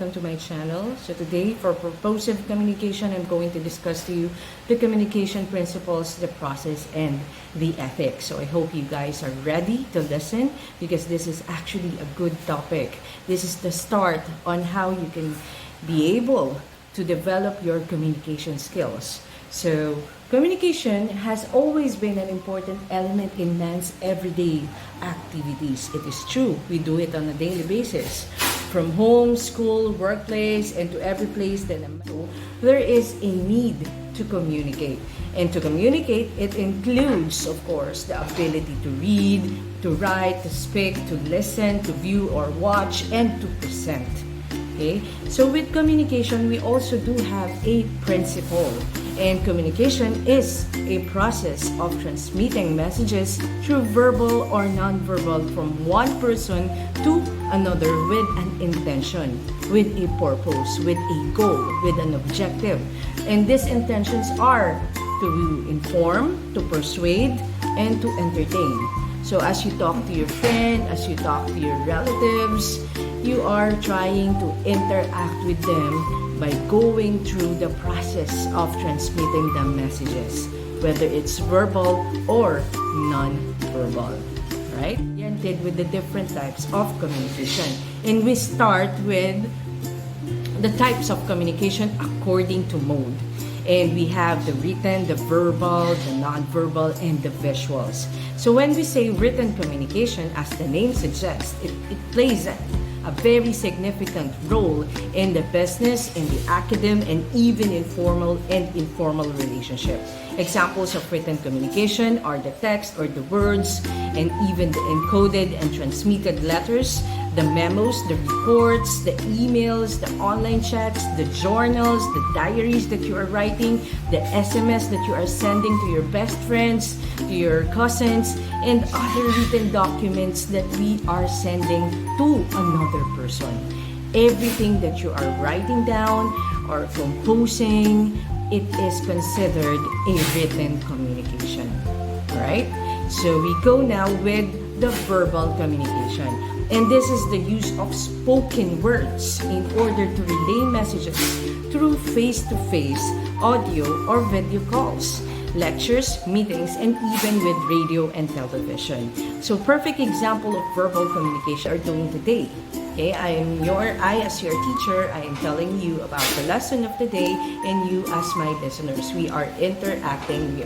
welcome to my channel. So today for Purposive Communication, I'm going to discuss to you the communication principles, the process, and the ethics. So I hope you guys are ready to listen because this is actually a good topic. This is the start on how you can be able to develop your communication skills. So, communication has always been an important element in man's everyday activities. It is true, we do it on a daily basis. From home, school, workplace, and to every place that there is a need to communicate. And to communicate, it includes, of course, the ability to read, to write, to speak, to listen, to view or watch, and to present. Okay? So with communication, we also do have a principle. And communication is a process of transmitting messages through verbal or non-verbal from one person to another with an intention, with a purpose, with a goal, with an objective. And these intentions are to inform, to persuade, and to entertain. So as you talk to your friend, as you talk to your relatives, you are trying to interact with them by going through the process of transmitting the messages, whether it's verbal or non-verbal, right? Oriented with the different types of communication. And we start with the types of communication according to mode. And we have the written, the verbal, the non-verbal, and the visuals. So when we say written communication, as the name suggests, it plays a very significant role in the business, in the academic, and even in formal and informal relationship. Examples of written communication are the text or the words, and even the encoded and transmitted letters, the memos, the reports, the emails, the online chats, the journals, the diaries that you are writing, the SMS that you are sending to your best friends, to your cousins, and other written documents that we are sending to another person. Everything that you are writing down or composing, it is considered a written communication. Alright? So we go now with the verbal communication. And this is the use of spoken words in order to relay messages through face-to-face audio or video calls, lectures, meetings, and even with radio and television. So perfect example of verbal communication are doing today. Okay, I as your teacher, I am telling you about the lesson of the day, and you as my listeners, we are interacting,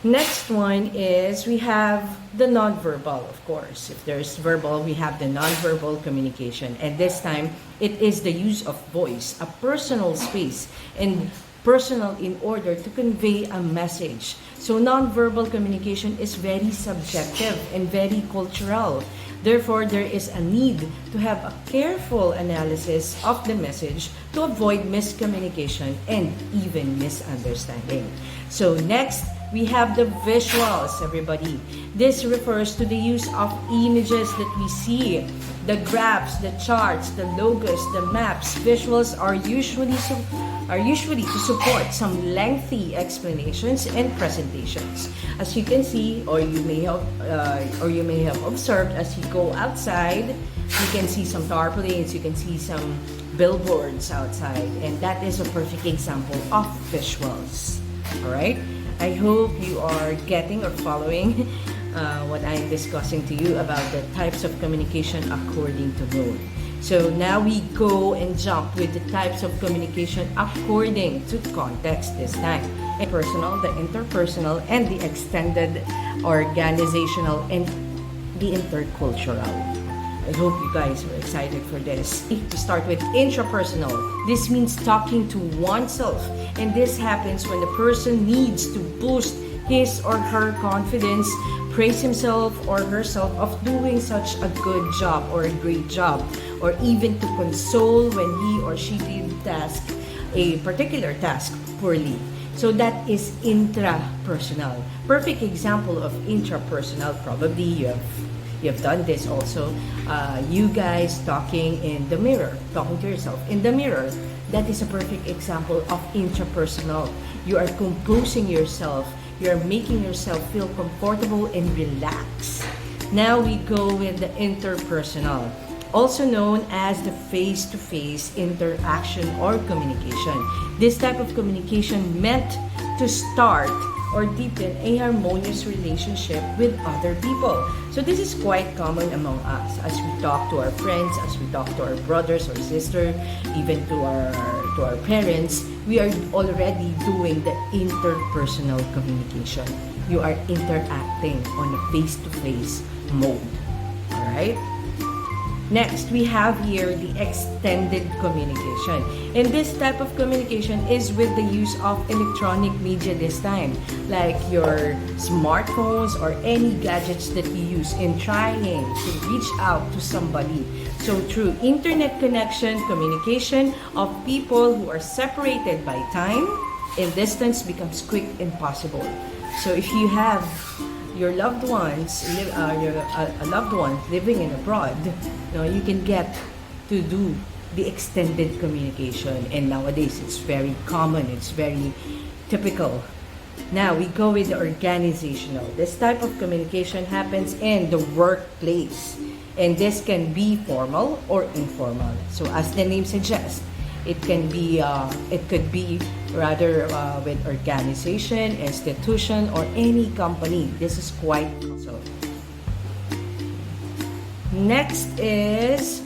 Next one is we have the non-verbal, of course. If there's verbal, we have the non-verbal communication. And this time, it is the use of voice, a personal space, and personal in order to convey a message. So non-verbal communication is very subjective and very cultural. Therefore, there is a need to have a careful analysis of the message to avoid miscommunication and even misunderstanding. So next, we have the visuals, everybody. This refers to the use of images that we see. The graphs, the charts, the logos, the maps. Visuals are usually to support some lengthy explanations and presentations. As you can see, or you may have observed, as you go outside, you can see some tarpaulins, you can see some billboards outside, and that is a perfect example of visuals. All right. I hope you are getting or following what I'm discussing to you about the types of communication according to mode. So now we go and jump with the types of communication according to context this time. The personal, the interpersonal, and the extended organizational, and the intercultural. I hope you guys are excited for this. To start with intrapersonal, this means talking to oneself. And this happens when the person needs to boost his or her confidence, praise himself or herself of doing such a good job or a great job, or even to console when he or she did a particular task poorly. So that is intrapersonal. Perfect example of intrapersonal, probably you have done this also. You guys talking in the mirror, talking to yourself in the mirror. That is a perfect example of intrapersonal. You are composing yourself. You are making yourself feel comfortable and relaxed. Now we go with the interpersonal. also known as the face-to-face interaction or communication. This type of communication meant to start or deepen a harmonious relationship with other people. So this is quite common among us as we talk to our friends, as we talk to our brothers or sister, even to our parents. We are already doing the interpersonal communication. You are interacting on a face-to-face mode. All right? Next, we have here the extended communication. And this type of communication is with the use of electronic media this time, like your smartphones or any gadgets that you use in trying to reach out to somebody. So through internet connection, communication of people who are separated by time and distance becomes quick and possible. So if you have your loved ones, a loved one living in abroad, you can get to do the extended communication. And nowadays, it's very common. It's very typical. Now, we go with the organizational. This type of communication happens in the workplace. And this can be formal or informal. So as the name suggests, it could be rather with organization, institution, or any company. This is quite so. Next is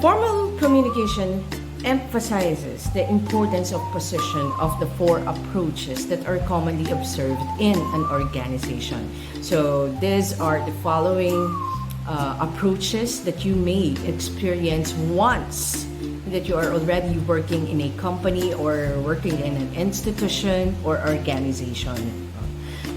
formal communication emphasizes the importance of position of the four approaches that are commonly observed in an organization. So these are the following approaches that you may experience once that you are already working in a company or working in an institution or organization.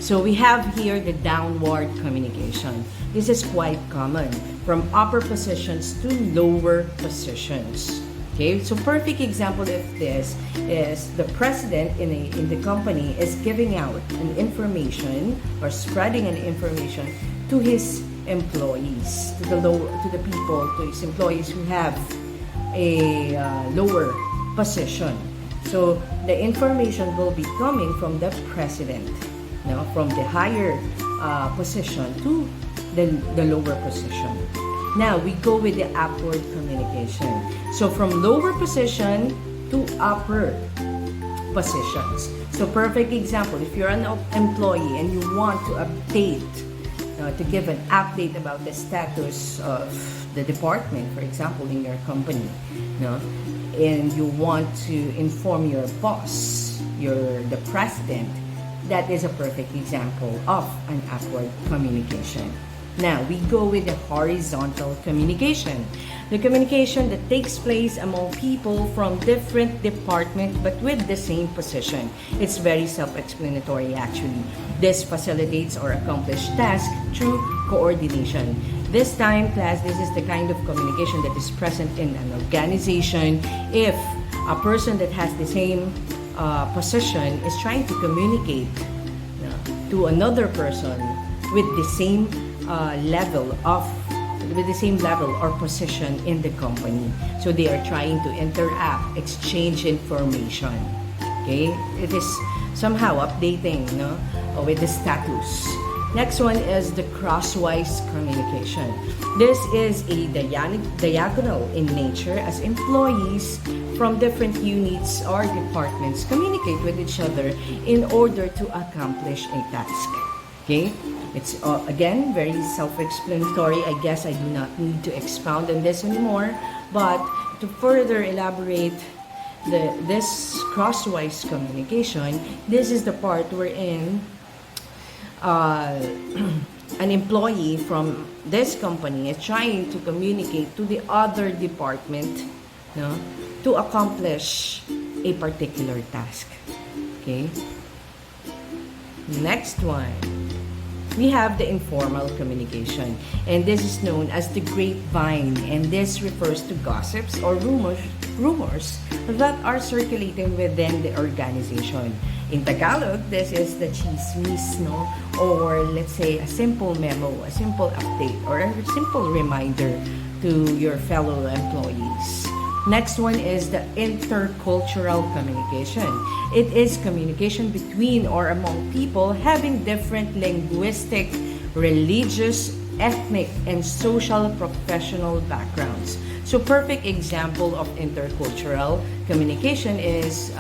So we have here the downward communication. This is quite common from upper positions to lower positions. Okay, so perfect example of this is the president in the company is giving out an information or spreading an information to his employees, to the people, to his employees who have a lower position. So the information will be coming from the president, from the higher position to the lower position. Now we go with the upward communication. So from lower position to upper positions. So perfect example, if you're an employee and you want to update, to give an update about the status of the department, for example, in your company, and you want to inform your boss, the president, that is a perfect example of an upward communication. Now, we go with the horizontal communication. The communication that takes place among people from different departments but with the same position. It's very self-explanatory actually. This facilitates or accomplishes tasks through coordination. This time, class, this is the kind of communication that is present in an organization. If a person that has the same position is trying to communicate to another person with the same level or position in the company. So they are trying to interact, exchange information. Okay? It is somehow updating with the status. Next one is the crosswise communication. This is a diagonal in nature as employees from different units or departments communicate with each other in order to accomplish a task. Okay? It's again very self-explanatory. I guess I do not need to expound on this anymore. But to further elaborate this crosswise communication, this is the part wherein an employee from this company is trying to communicate to the other department to accomplish a particular task. Okay? Next one. We have the informal communication, and this is known as the grapevine, and this refers to gossips or rumors that are circulating within the organization. In Tagalog, this is the chismis, or let's say a simple memo, a simple update, or a simple reminder to your fellow employees. Next one is the intercultural communication. It is communication between or among people having different linguistic, religious, ethnic and social professional backgrounds. So perfect example of intercultural communication is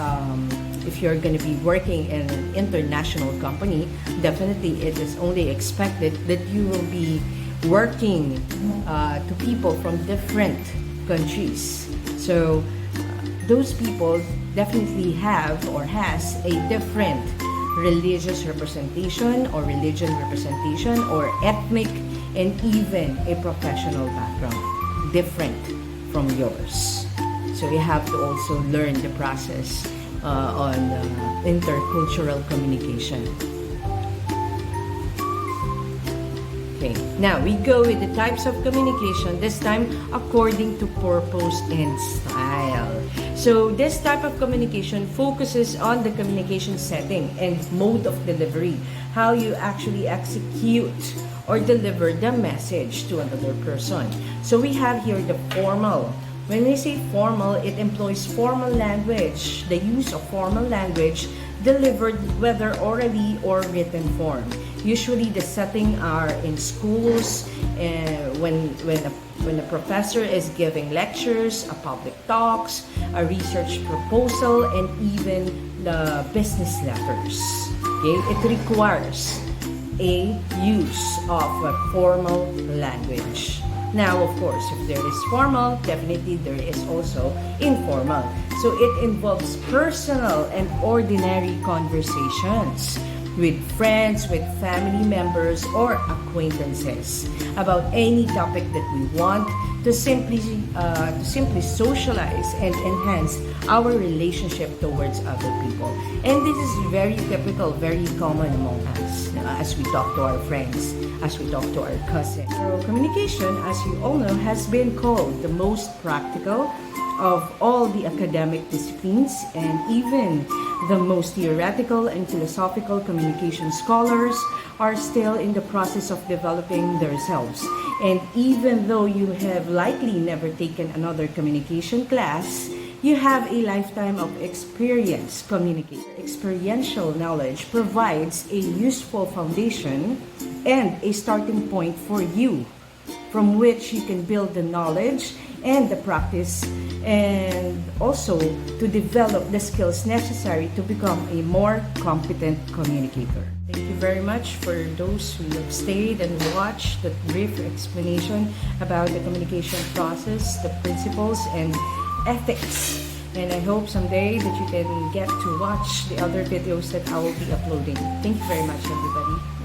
if you're going to be working in an international company, definitely it is only expected that you will be working to people from different countries. So those people definitely have or has a different religious representation or religion representation or ethnic and even a professional background different from yours. So you have to also learn the process on intercultural communication. Okay, now we go with the types of communication, this time according to purpose and style. So this type of communication focuses on the communication setting and mode of delivery, how you actually execute or deliver the message to another person. So we have here the formal. When we say formal, it employs formal language, the use of formal language delivered whether orally or written form. Usually the setting are in schools, when a professor is giving lectures, a public talks, a research proposal, and even the business letters. Okay, it requires a use of a formal language. Now, of course, if there is formal, definitely there is also informal. So it involves personal and ordinary conversations with friends, with family members, or acquaintances about any topic that we want to simply socialize and enhance our relationship towards other people. And this is very typical, very common among us as we talk to our friends, as we talk to our cousins. So communication, as you all know, has been called the most practical of all the academic disciplines, and even the most theoretical and philosophical communication scholars are still in the process of developing themselves. And even though you have likely never taken another communication class, you have a lifetime of experience communicating. Experiential knowledge provides a useful foundation and a starting point for you, from which you can build the knowledge and the practice, and also to develop the skills necessary to become a more competent communicator. Thank you very much for those who have stayed and watched the brief explanation about the communication process, the principles, and ethics. And I hope someday that you can get to watch the other videos that I will be uploading. Thank you very much, everybody.